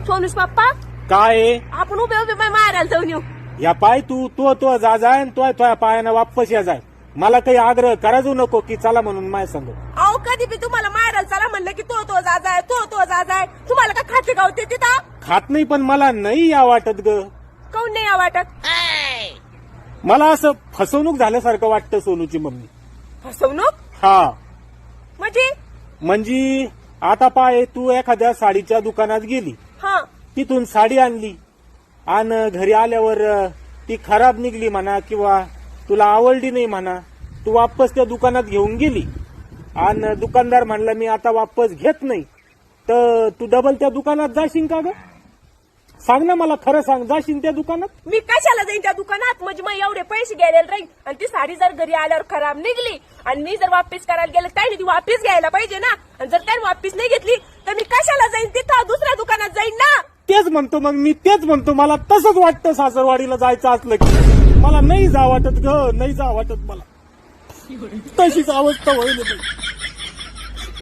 सोनूस पप्पा काय आपण उभे उभे मारायला जाऊन येऊ. या पाय तू तो जा जाय तो पायानं वापस या जाय. मला काही आग्रह करायचो नको की चला म्हणून माय सांग. अहो कधी बी तुम्हाला मारायला चला म्हणलं की तो जा जाय तो जा जाय. तुम्हाला का खाते गावते तिथं खात नाही पण मला नाही या वाटत ग. काऊन नाही वाटत. मला असं फसवणूक झाल्यासारखं वाटतं सोनूची मम्मी. फसवणूक हा म्हणजे आता पाय तू एखाद्या साडीच्या दुकानात गेली, हा तिथून साडी आणली आणि घरी आल्यावर ती खराब निघली म्हणा किंवा तुला आवडली नाही म्हणा, तू वापस त्या दुकानात घेऊन गेली आणि दुकानदार म्हणला मी आता वापस घेत नाही, तर तू डबल त्या दुकानात जाशील का ग? सांग ना मला, खरं सांग, जाशील त्या दुकानात? मी कशाला जाईन त्या दुकानात. म्हणजे मग एवढे पैसे घ्यायला राहील आणि ती साडी जर घरी आल्यावर खराब निघली आणि मी जर वापस करायला गेलं त्याने ती वापस घ्यायला पाहिजे ना. आणि जर त्याने वापस नाही घेतली तर मी कशाला जाईन तिथं, दुसऱ्या दुकानात जाईन ना. तेच म्हणतो मग मी, तेच म्हणतो. मला तसंच वाटतं सासरवाडीला जायचं असलं की मला नाही जा वाटत ग, नाही जा वाटत मला. तशीच अवस्था होईल.